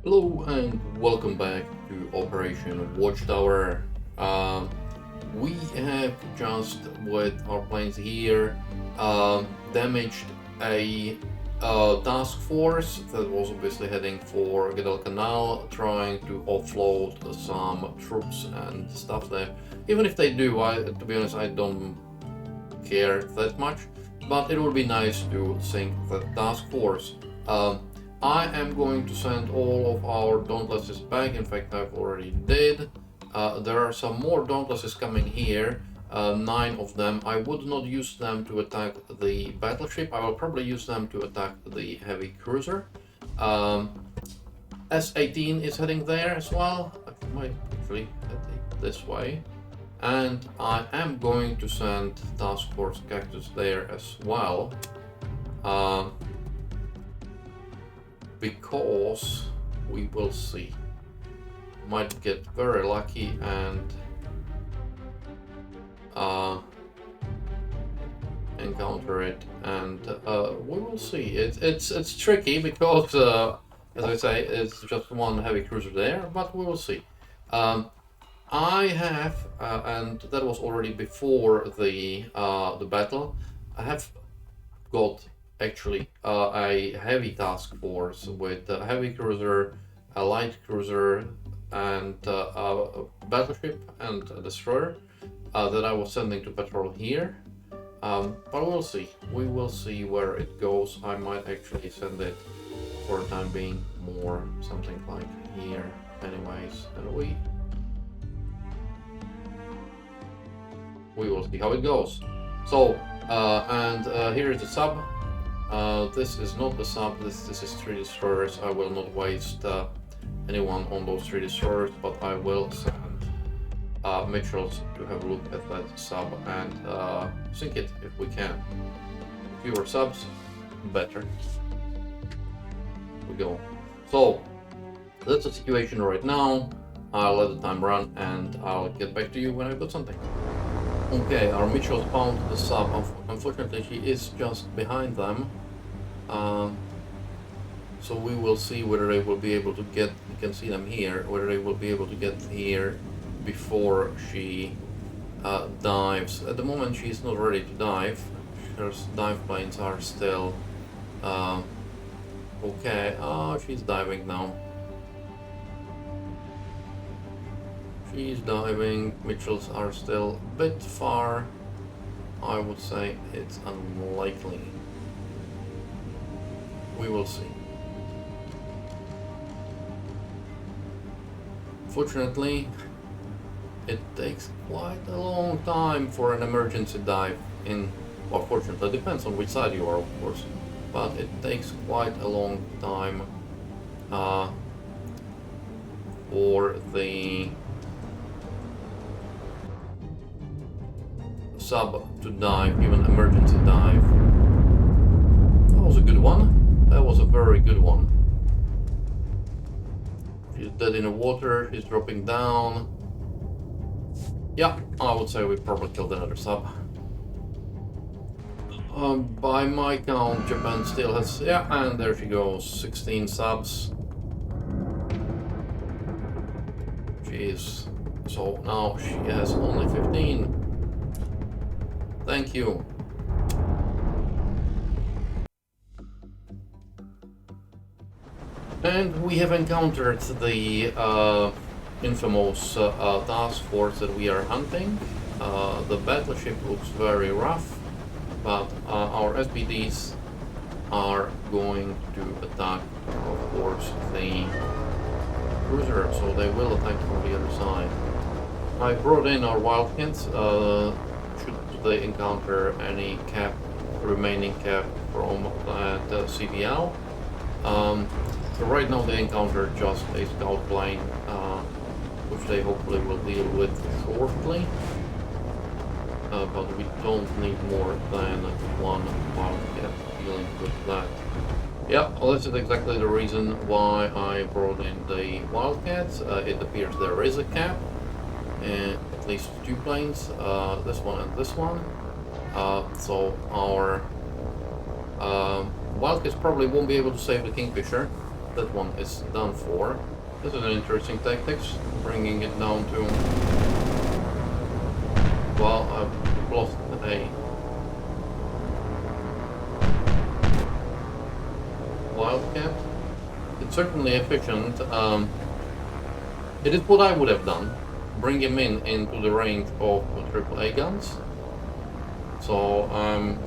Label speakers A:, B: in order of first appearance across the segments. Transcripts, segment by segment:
A: Hello and welcome back to Operation Watchtower. We have just, with our planes here, damaged a task force that was obviously heading for Guadalcanal, trying to offload some troops and stuff there. Even if they do, to be honest, I don't care that much, but it would be nice to sink the task force. I am going to send all of our Dauntlesses back. In fact, I've already did. There are some more Dauntlesses coming here. 9 of them. I would not use them to attack the battleship. I will probably use them to attack the heavy cruiser. S18 is heading there as well. I might actually head it this way. And I am going to send Task Force Cactus there as well. Because we will see. Might get very lucky and encounter it, and we will see. It's tricky because, as I say, it's just one heavy cruiser there, but we will see. I have, and that was already before the battle. I have got actually a heavy task force with a heavy cruiser, a light cruiser, and a battleship and a destroyer that I was sending to patrol here. But we'll see. We will see where it goes. I might actually send it for the time being more something like here anyways, and we will see how it goes. So here is the sub. This is not the sub, this is 3 destroyers. I will not waste anyone on those 3 destroyers, but I will send Mitchells to have a look at that sub and sink it if we can. Fewer subs, better. We go. So that's the situation right now. I'll let the time run and I'll get back to you when I've got something. Okay, our Mitchell found the sub. Unfortunately, she is just behind them. So we will see whether they will be able to get, you can see them here, whether they will be able to get here before she dives. At the moment, she's not ready to dive. Her dive planes are still okay. She's diving now. She's diving. Mitchells are still a bit far. I would say it's unlikely. We will see. Fortunately, it takes quite a long time for an emergency dive in. Well, fortunately, it depends on which side you are, of course, but it takes quite a long time for the sub to dive, even emergency dive. That was a good one. That was a very good one. She's dead in the water, she's dropping down. Yeah, I would say we probably killed another sub. By my count, Japan still has, yeah, and there she goes, 16 subs. Jeez. So now she has only 15. Thank you. And we have encountered the infamous task force that we are hunting. The battleship looks very rough, but our SBDs are going to attack, of course, the cruiser, so they will attack from the other side. I brought in our Wildcats. Should they encounter any cap, remaining cap from that CVL. So right now they encounter just a scout plane, which they hopefully will deal with shortly. But we don't need more than one Wildcat dealing with that. Yeah, well, this is exactly the reason why I brought in the Wildcats. It appears there is a cap, and at least 2 planes, this one and this one. So our Wildcats probably won't be able to save the Kingfisher. that one is done for. This is an interesting tactics, bringing it down to... Well, I've lost a Wildcat. It's certainly efficient. It is what I would have done. Bring him into the range of AAA guns. So I'm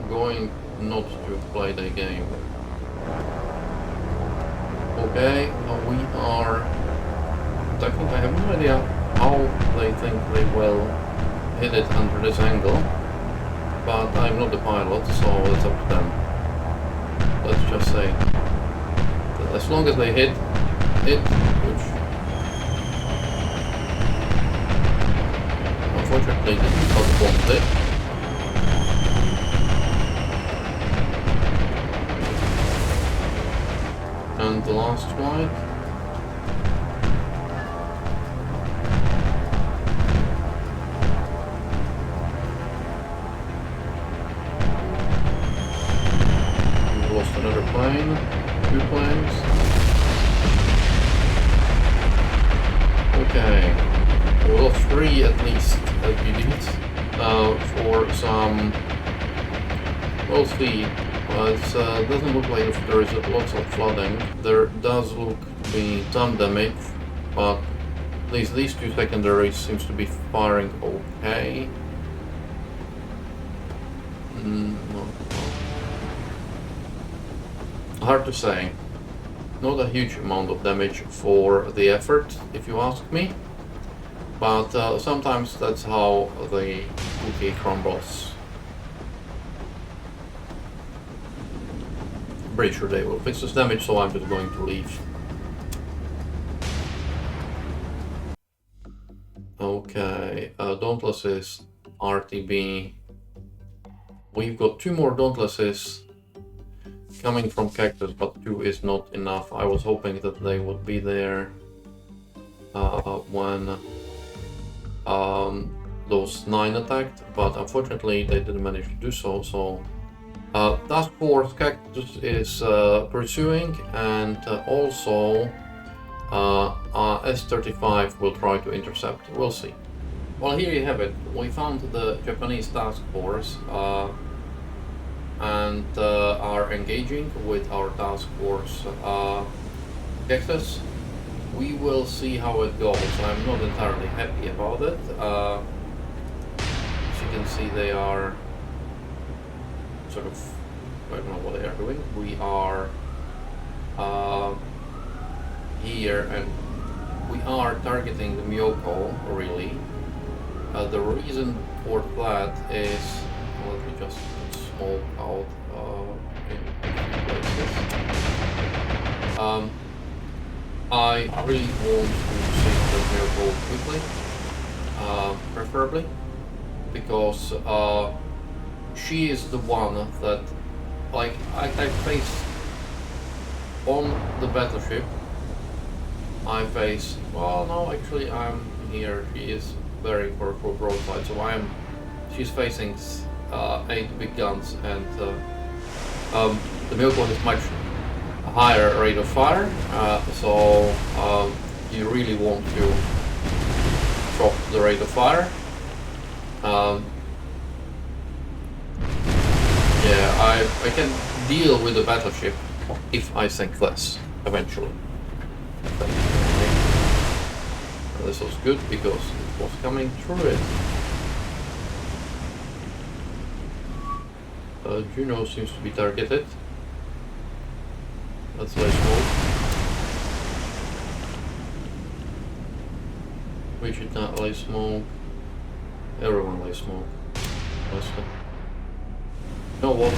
A: going not to play the game. Okay, we are attacking. I have no idea how they think they will hit it under this angle, but I'm not the pilot, so it's up to them. Let's just say that as long as they hit it, which unfortunately didn't correspond it. And the last flight. We lost another plane, 2 planes. Okay, we lost 3 at least SBDs for some. We'll see. It doesn't look like there is lots of flooding. There does look to be some damage, but at least these 2 secondaries seems to be firing okay. Hard to say. Not a huge amount of damage for the effort, if you ask me. But sometimes that's how the cookie crumbles. Pretty sure they will fix this damage, so I'm just going to leave. Okay, Dauntlesses, RTB. We've got 2 more Dauntlesses coming from Cactus, but 2 is not enough. I was hoping that they would be there when those 9 attacked, but unfortunately they didn't manage to do so. So Task Force Cactus is pursuing, and also S-35 will try to intercept. We'll see. Well, here you have it. We found the Japanese task force and are engaging with our task force Cactus. We will see how it goes. I'm not entirely happy about it. As you can see, they are sort of, I don't know what they are doing. We are here, and we are targeting the Myoko, really. The reason for that is, let me just smoke out in places. I really want to sink the Myoko quickly, preferably, because she is the one that, like, I face on the battleship. I face, well, no, actually I'm here. She is bearing for full broadside, so she's facing 8 big guns, and the Myoko has much higher rate of fire, so you really want to drop the rate of fire. Yeah, I can deal with the battleship if I sink less, eventually. This was good because it was coming through it. Juno seems to be targeted. Let's lay smoke. We should not lay smoke. Everyone lay smoke. Honestly. You know what?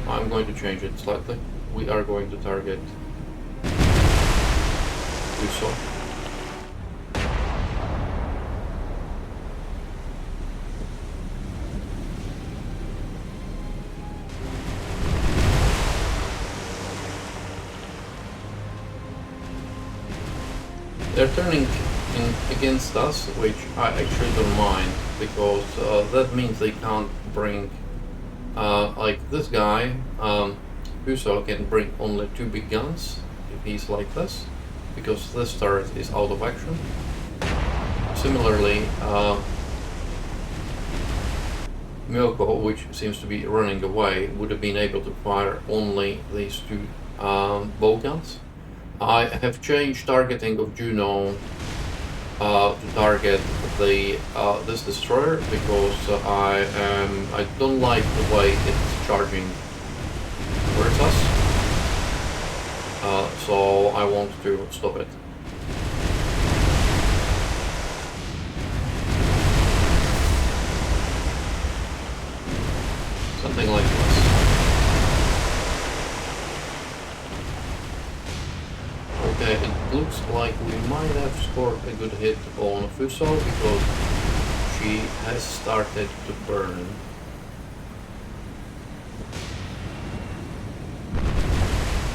A: I'm going to change it slightly. We are going to target Fuso. They're turning in against us, which I actually don't mind, because that means they can't bring like this guy, Fuso can bring only 2 big guns if he's like this, because this turret is out of action. Similarly, Myoko, which seems to be running away, would have been able to fire only these 2 bow guns. I have changed targeting of Juno to target the this destroyer because I don't like the way it's charging towards us, so I want to stop it. Something like this. Okay, it looks like we might have scored a good hit on Fuso because she has started to burn.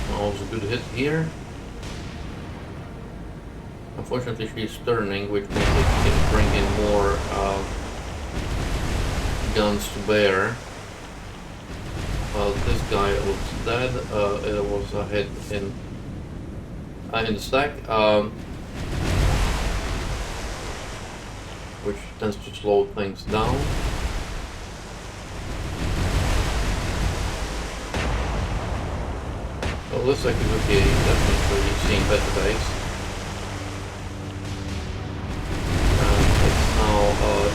A: That was a good hit here. Unfortunately, she's turning, which means that she can bring in more guns to bear. This guy looks dead. It was a hit in the stack, which tends to slow things down. Well, looks like Izuki definitely seen better days. And it's now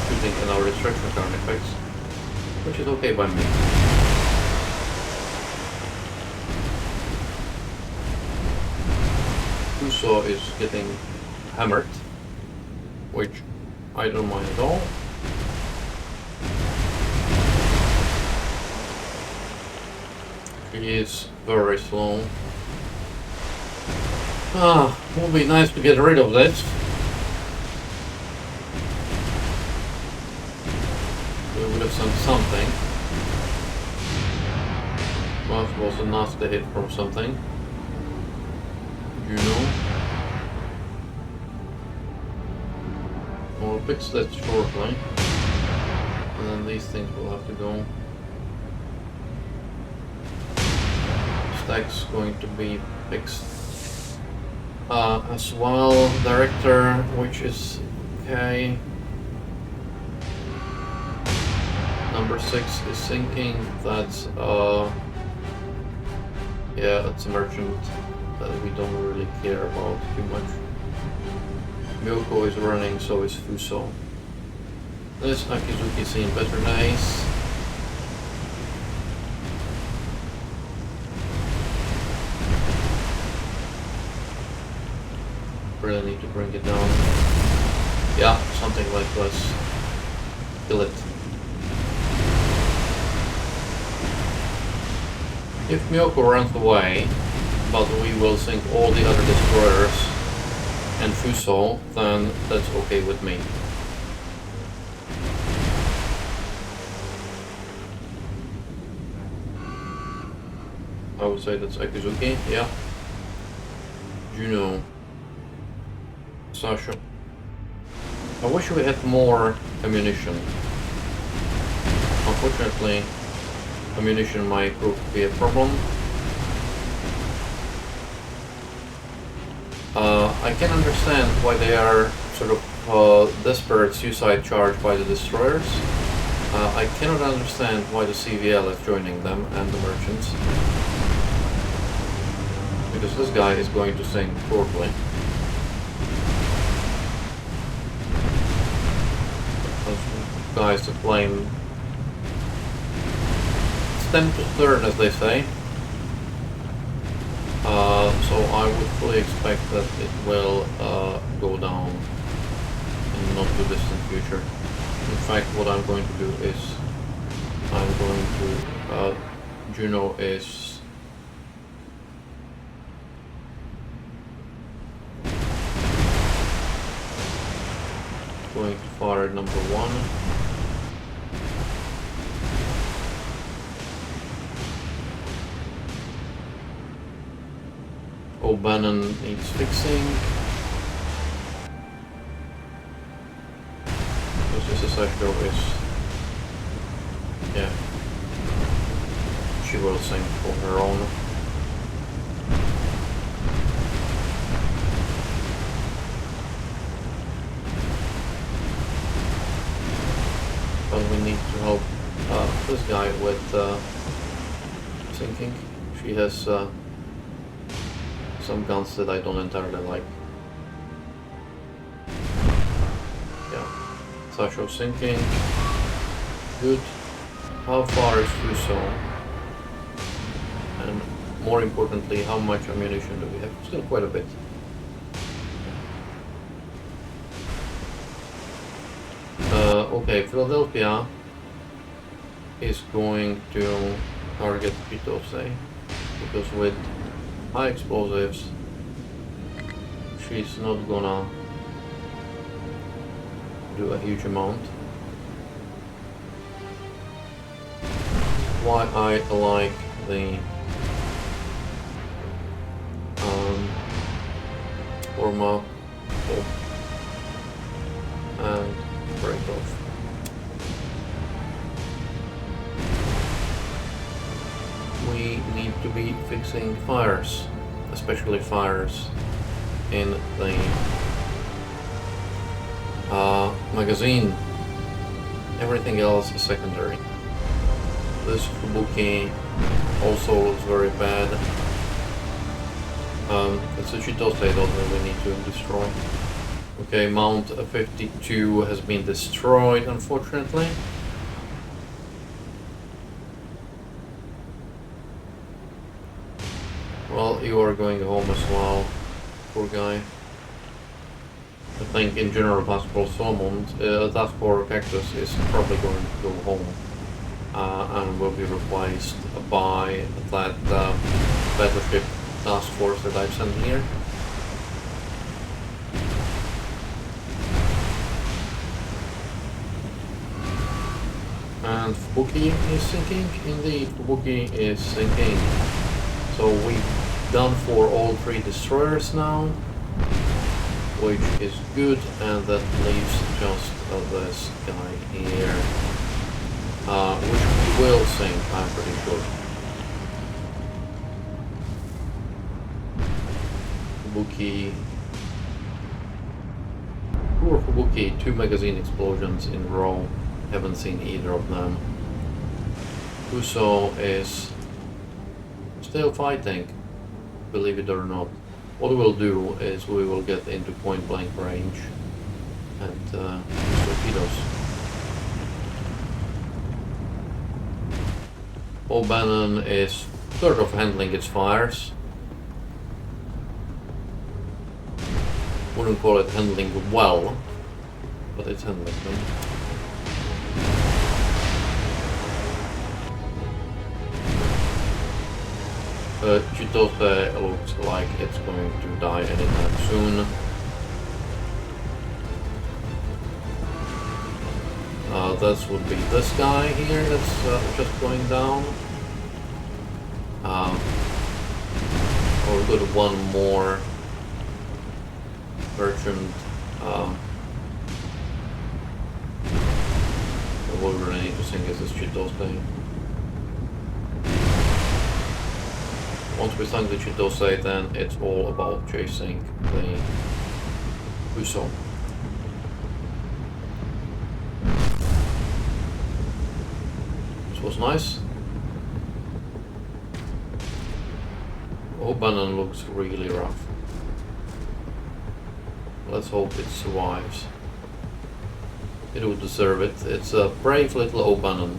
A: shooting in our destruction turn effects, which is okay by me. Fuso is getting hammered, which I don't mind at all. She is very slow. Would be nice to get rid of this. We would have sent something. Well, it was a nasty hit from something. You know. We'll fix that shortly. And then these things will have to go. Stack's going to be fixed as well. Director, which is okay. Number 6 is sinking. That's yeah, that's a merchant that we don't really care about too much. Myoko is running, so is Fuso. This Akizuki seen better days. Really need to bring it down. Yeah, something like this. Kill it. If Myoko runs away, but we will sink all the other destroyers and Fuso, then that's okay with me. I would say that's Akizuki, yeah. Juno. Sasha. I wish we had more ammunition. Unfortunately, ammunition might prove to be a problem. I can understand why they are sort of desperate suicide charge by the destroyers. I cannot understand why the CVL is joining them and the merchants. Because this guy is going to sink shortly. Those guys to claim stem to third, as they say. So I would fully expect that it will go down in the not too distant future. In fact, what I'm going to do is I'm going to Juno is going to fire number 1. O'Bannon needs fixing. Because this is actually yeah. she will sink on her own. But we need to help this guy with sinking. She has some guns that I don't entirely like. Yeah, Sasho sinking. Good. How far is Fuso? And more importantly, how much ammunition do we have? Still quite a bit. Okay, Philadelphia is going to target Chitose because with high explosives she's not gonna do a huge amount. Why I like the warm-up and break off. We need to be fixing fires, especially fires in the magazine. Everything else is secondary. This Fubuki also looks very bad. It's a Chitose that we need to destroy. Okay, Mount 52 has been destroyed, unfortunately. Well, you are going home as well, poor guy. I think in general Task Force Salmon, Task Force Cactus is probably going to go home and will be replaced by that battleship task force that I've sent here. And Fubuki is sinking. Indeed, Fubuki is sinking. So we've done for all 3 destroyers now, which is good, and that leaves just this guy here, which we will sink, I'm pretty sure. Fubuki. Poor Fubuki, 2 magazine explosions in a row. Haven't seen either of them. Fuso is still fighting, believe it or not. What we'll do is we will get into point blank range and use torpedoes. O'Bannon is sort of handling its fires. Wouldn't call it handling well, but it's handling them. Chitose looks like it's going to die anytime soon. This would be this guy here that's just going down. We'll go to one more merchant. What we really need to sink is this Chitose. Once we sunk the Chitose, then it's all about chasing the Fuso. This was nice. O'Bannon looks really rough. Let's hope it survives. It would deserve it. It's a brave little O'Bannon.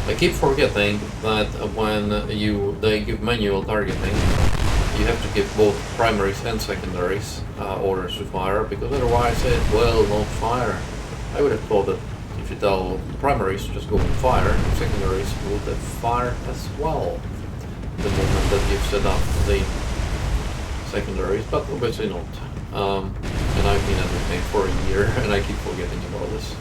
A: I keep forgetting that when they give manual targeting, you have to give both primaries and secondaries orders to fire, because otherwise it will not fire. I would have thought that if you tell primaries just go and fire, secondaries would have fire as well the moment that you've set up the secondaries, but obviously not. And I've been at the game for a year and I keep forgetting about this.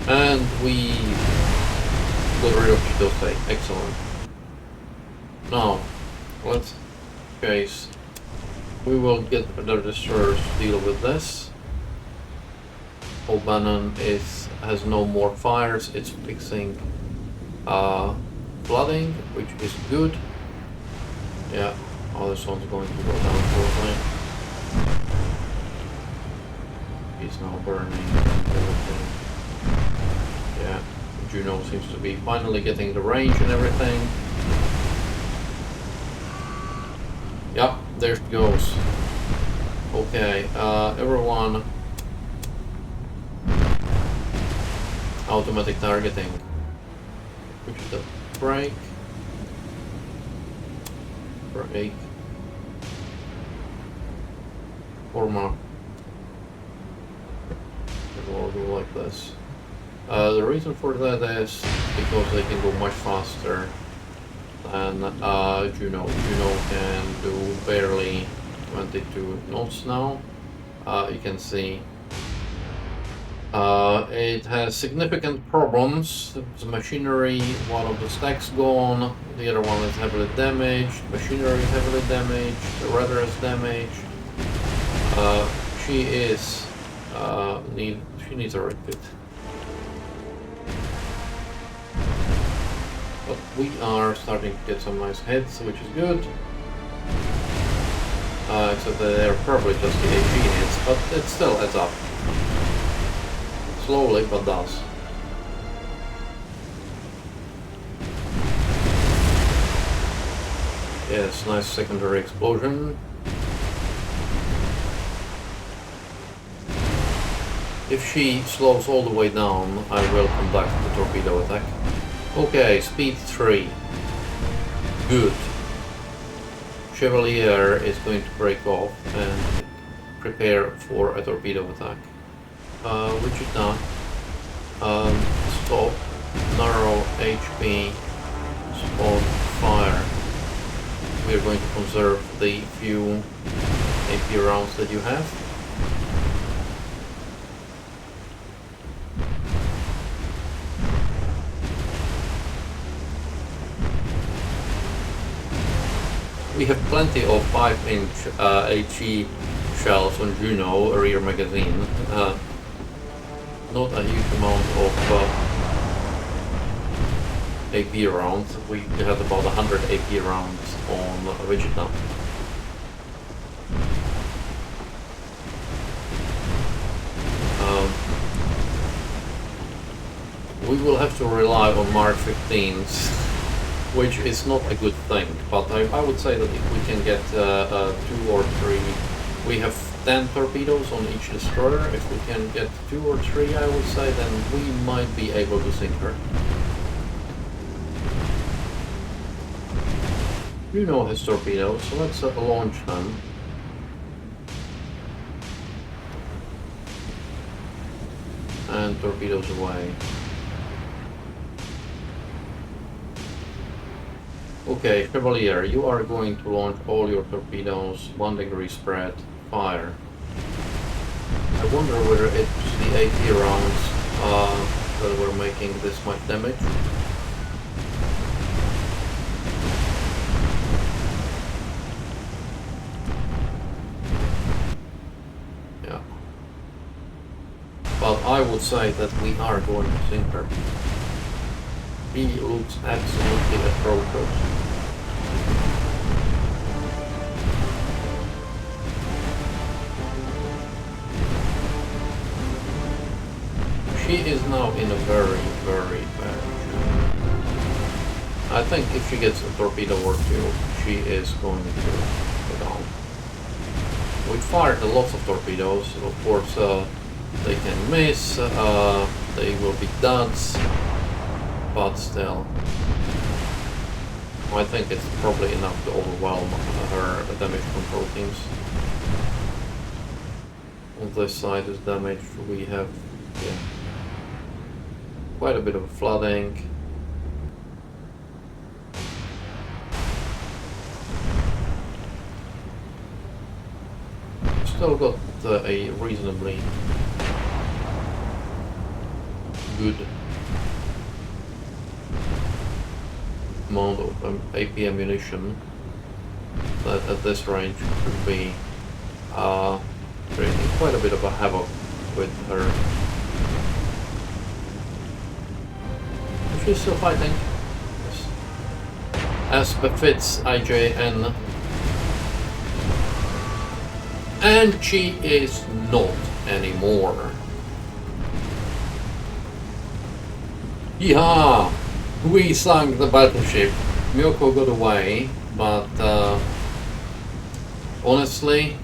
A: And we got rid of Chitose. Excellent. Now, let's chase. We will get the destroyers to deal with this. O'Bannon has no more fires. It's fixing flooding, which is good. Yeah, this one's going to go down shortly. He's now burning everything. Yeah, Juno seems to be finally getting the range and everything. Yep, there she goes. Okay, everyone. Automatic targeting. Which is the break. Break. Forma. It will go like this. The reason for that is because they can go much faster than Juno. Juno can do barely 22 knots now. You can see it has significant problems. The machinery, one of the stacks gone, the other one is heavily damaged, machinery is heavily damaged, the rudder is damaged. She needs a refit. But we are starting to get some nice hits, which is good. Except that they're probably just the AG hits, but it still adds up. Slowly, but does. Yes, nice secondary explosion. If she slows all the way down, I will conduct the torpedo attack. Okay, speed 3. Good. Chevalier is going to break off and prepare for a torpedo attack. Wichita, stop, narrow HP, spawn, fire. We are going to conserve the few AP rounds that you have. We have plenty of 5-inch HE shells on Juno, a rear magazine. Not a huge amount of AP rounds. We had about 100 AP rounds on Wichita. We will have to rely on Mark 15s, which is not a good thing, but I would say that if we can get 2 or 3, we have 10 torpedoes on each destroyer. If we can get 2 or 3, I would say, then we might be able to sink her. You know his torpedoes, so let's launch them. And torpedoes away. Okay, Chevalier, you are going to launch all your torpedoes, 1 degree spread, fire. I wonder whether it's the AP rounds that were making this much damage. Yeah. But I would say that we are going to sink her. He looks absolutely atrocious. She is now in a very, very bad shape. I think if she gets a torpedo or 2, she is going to go down. We fired lots of torpedoes. Of course, they can miss. They will be duds. But still, I think it's probably enough to overwhelm her damage control teams. On this side is damaged. We have quite a bit of flooding. Still got a reasonably good amount of AP ammunition that at this range could be creating quite a bit of a havoc with her. Is she still fighting? Yes. As befits IJN. And she is not anymore. Yeehaw! We sunk the battleship. Myoko got away, but honestly,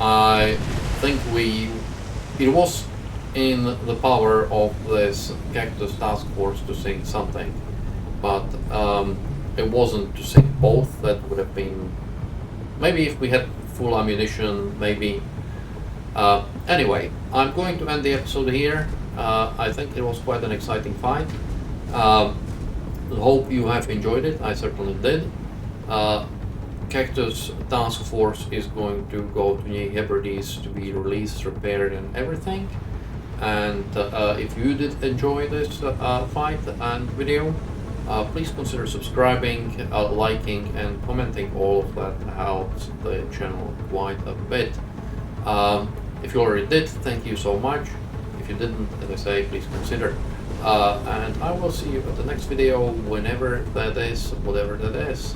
A: I think it was in the power of this Cactus task force to sink something, but it wasn't to sink both. That would have been, maybe if we had full ammunition, maybe. Anyway, I'm going to end the episode here. I think it was quite an exciting fight. Hope you have enjoyed it. I certainly did. Cactus task force is going to go to the Hebrides to be released, repaired, and everything. And if you did enjoy this fight and video, please consider subscribing, liking, and commenting. All of that helps the channel quite a bit. If you already did, thank you so much. If you didn't, as I say, please consider. And I will see you at the next video, whenever that is, whatever that is.